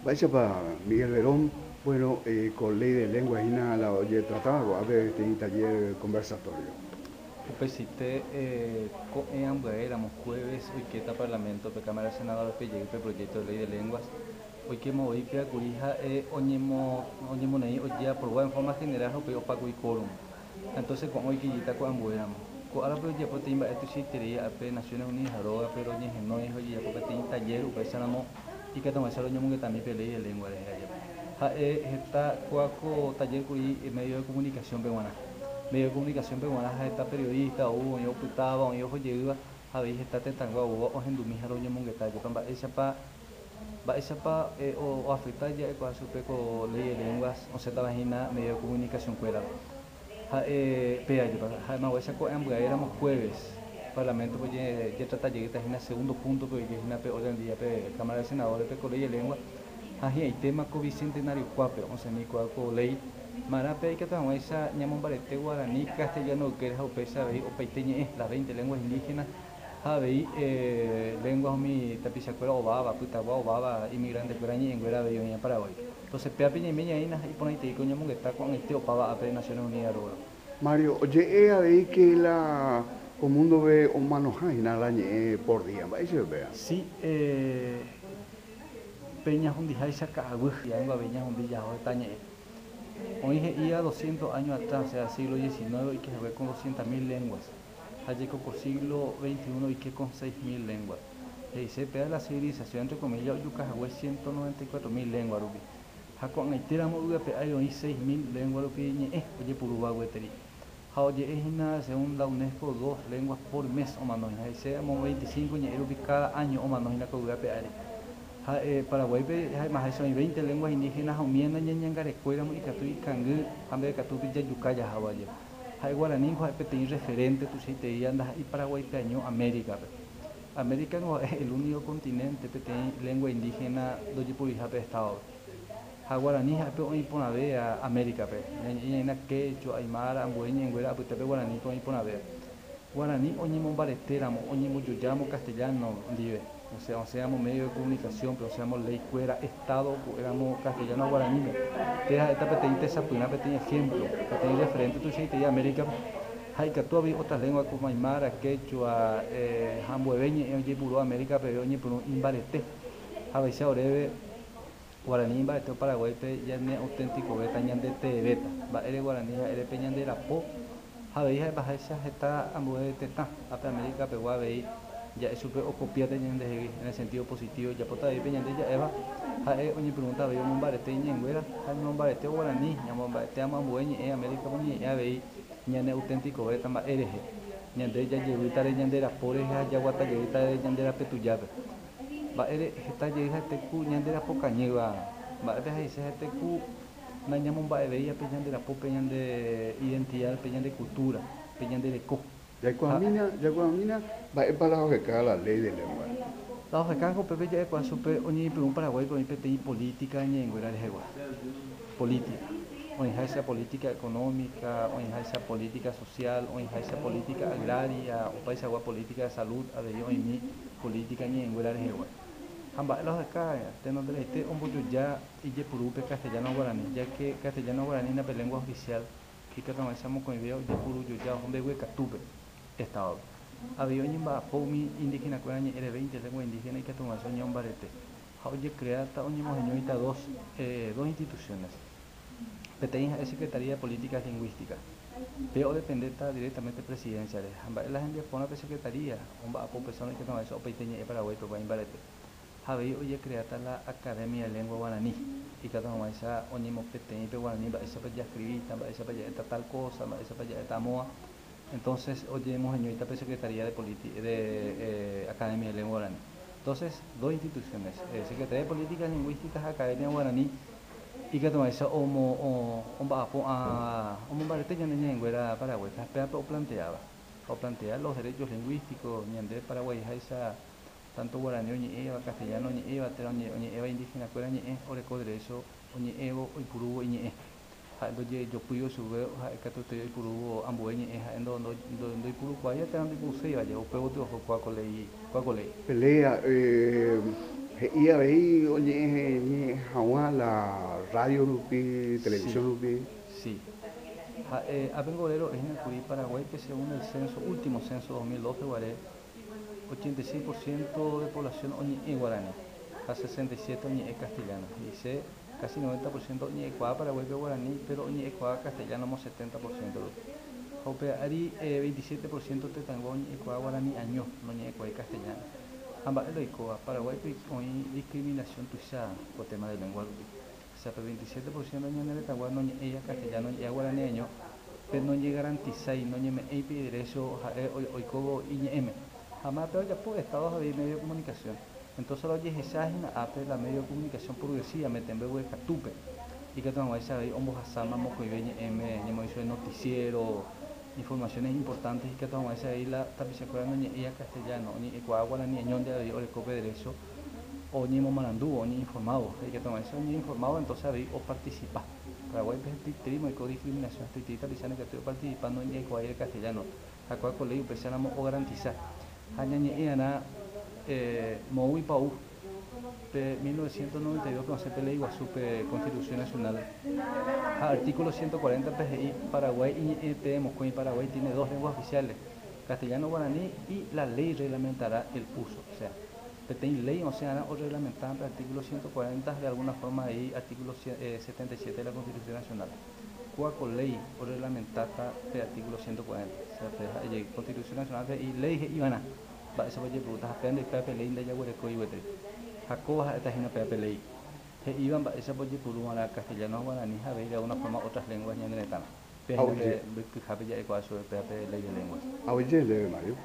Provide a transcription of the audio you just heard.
Vaya para Miguel Verón, bueno, con ley de lengua y nada, la oye tratado, a ver, este taller conversatorio. Upesite ambos jueves hoy que está Parlamento pe Cámara de Senadores pe llegue pe proyecto de ley de lenguas hoy que mo hoy pe curija oñemo nei hoy ya por en forma general pe opaco y quórum entonces con hoy que yita con ambuéramos con ahora pero ya por timba esto sí tería pe Naciones Unidas roga pero ni no es hoy ya porque tiene taller upesanamo y que toma ese oñemo que también pe ley de lengua de allá ha está cuaco taller curi medio de comunicación peruana medio de comunicación peruana esta periodista o yo putaba o yo llegaba a ver esta tentangua o en dumija doña mongueta yo pamba esa pa o afecta ya con su peco ley de lenguas o se vagina medio de comunicación cuera pea yo ha más esa co éramos jueves Parlamento pues ya trata llegar en el segundo punto porque es una peor del día Cámara de Senadores pe ley de lengua hay tema co bicentenario cuape o sea ni cuaco ley Marape que estamos esa ñamón barete guaraní castellano que es opesa o peiteñe las 20 lenguas indígenas Javi lenguas mi tapizacuera o baba puta o baba inmigrante guaraní en guera de en Paraguay entonces pea piña meña y pone te digo ñamón que está con este o pava a Naciones Unidas ahora Mario, oye, ahí que la mundo ve un manoja y nada por día, vaya, vea. sí peña hundi jaisa cagüj ya en Babeña hundi ya hoy tañe hoy iba 200 años atrás, o sea, siglo XIX, y que se ve con 200.000 lenguas. Allí con siglo XXI y que con 6.000 lenguas. Y se pega la civilización, entre comillas, Yucajagüe 194.000 lenguas, rupi. Con Haitera Moruga, hay 6.000 lenguas, rupi, oye, Purubá, Hueteri. Oye, es nada, según la UNESCO, 2 lenguas por mes, o manos, y se 25, rupi, cada año, o manos, y la Coruga, Paraguay más eso hay 20 lenguas indígenas aumienda ñangarecuera y catu y cangú hambre catu ya yucaya hawaya hay guaraní hay pequeño referente tu si te andas y Paraguay peño América América no es el único continente pequeño lengua indígena donde purija pe estado ha guaraní hay pe hoy ponabe a América pe ña quechua aymara ambueña engüera pe guaraní con ponabe guaraní oñimo baretéramo oñimo yuyamo castellano dive o seamos medio de comunicación, pero seamos ley cuera, Estado, éramos castellano guaraní. Entonces, esta petente esa una pequeño ejemplo, petente referente, tú dices, de América, hay que todavía otras lenguas como Aymara, Quechua, Jambueveña, oye, puro América, pero oye, puro Imbarete, a veces ahora guaraní Imbarete, Paraguay, ya es auténtico, beta, ya de beta, va, eres guaraní, eres peñan de la po, a veces baja esa, está Ambuete, está, a América, pero a veces ya es súper o copiate en el sentido positivo ya por ahí peña de ya eva oye pregunta veo un barete ñenguera un barete guaraní ñamon barete amambueñe América poñe ve ñane auténtico ve tamba ereje ñande ya llevita de ñandera por esa ya guata llevita de ñandera petuyabe va ere está llega este cu ñandera poca ñeva va de ahí se este cu na ñamon va veía peñan de la po peñan de identidad peñan de cultura peñan de co Ya Guamina, va para la ley de lengua. Los recargos Pepe ya es super oñi un Paraguay con pepe política ni en de jegua. Política. O esa política económica, o esa política social, o esa política agraria, o país agua política de salud, a de mi política ni en de jegua. Ambas los acá, tenemos este un poco ya y ya purupe castellano guaraní, ya que castellano guaraní es la lengua oficial que catamos con el video de puru ya donde huecatupe estado. Había un pomi indígena con año era 20 lengua indígena y que tomó un barete. Oye, crea dos instituciones. Pertenece a la Secretaría de Políticas Lingüísticas. Pero depende directamente presidenciales. La gente pone a secretaría, un va a personas que tomó eso, peiteña y Paraguay, pero en barete. Había oye creata la Academia de Lengua Guaraní y que tomó esa oñimo peteña y guaraní, va esa para ya escribir, va esa para ya tal cosa, va esa para ya esta moa. Entonces, hoy hemos en esta Secretaría de Academia de Lengua Guaraní. Entonces, dos instituciones, Secretaría de Políticas Lingüísticas, Academia Guaraní, y que toma esa barete ya en Güera Paraguay, o plantear los derechos lingüísticos, ni de Paraguay, esa tanto guaraní, oñe eva, castellano, oñe eva, oñe eva indígena, cuera, oñe oreco derecho, oñe evo, y purubo, oñe entonces yo puyo sube que tú te puru ambueñe endo puru cuaya te ando puru se vaya o pego tu ojo cuaco ley Pelea, Y a ver, oye, la radio rupi, televisión Sí, rupi. sí. Apengolero es en el Curí, Paraguay, que según el censo, último censo 2012, guaré, 86% de población oñe guaraní, a 67% oñe castellano. Dice casi 90% oñe Paraguay que guaraní, pero oñe castellano como 70%. Jope ari 27% te tango oñe guaraní año, oñe castellano. Ambas el Paraguay hoy discriminación tuya por tema de lengua. O sea, el 27% de ñanere tango no ella castellano y guaraní año, pero no llega garantizar y no me pide derecho hoy como INM. Jamás pero ya por estados de medio de comunicación. Entonces lo oye esa es la medio de comunicación progresiva me tembe de catupe. Y que tengo esa ahí hombos asama moco y veñe me hizo el noticiero informaciones importantes y que tengo esa ahí la tapicia coreana ni ella castellano ni ecuador ni ñón de o el cope derecho o ni momarandú o ni informado y que tengo esa ni informado entonces ahí o participa. Paraguay es trimo y discriminación titita diciendo que estoy participando en ecuador el castellano. Acá colegio presionamos o garantizar. Hañañe Moui Pau de 1992 con CPL Iguazú Constitución Nacional. Artículo 140 PGI Paraguay y Moscú y Paraguay tiene dos lenguas oficiales, castellano guaraní y la ley reglamentará el uso. O sea, tiene ley o sea o reglamentada el artículo 140 de alguna forma ahí artículo 77 de la Constitución Nacional. Cuaco ley o reglamentada el artículo 140. O sea, Constitución Nacional y ley Ivana. Va eso oye preguntas aprende pepe ley de yaguareco y huete. Jacoba esta es una pepe ley. Iban esa oye purumara castellano guaraní a ver de alguna forma otras lenguas ya en el etano. Pero que jape ya ecuador sobre pepe ley de lenguas. Oye, Mario.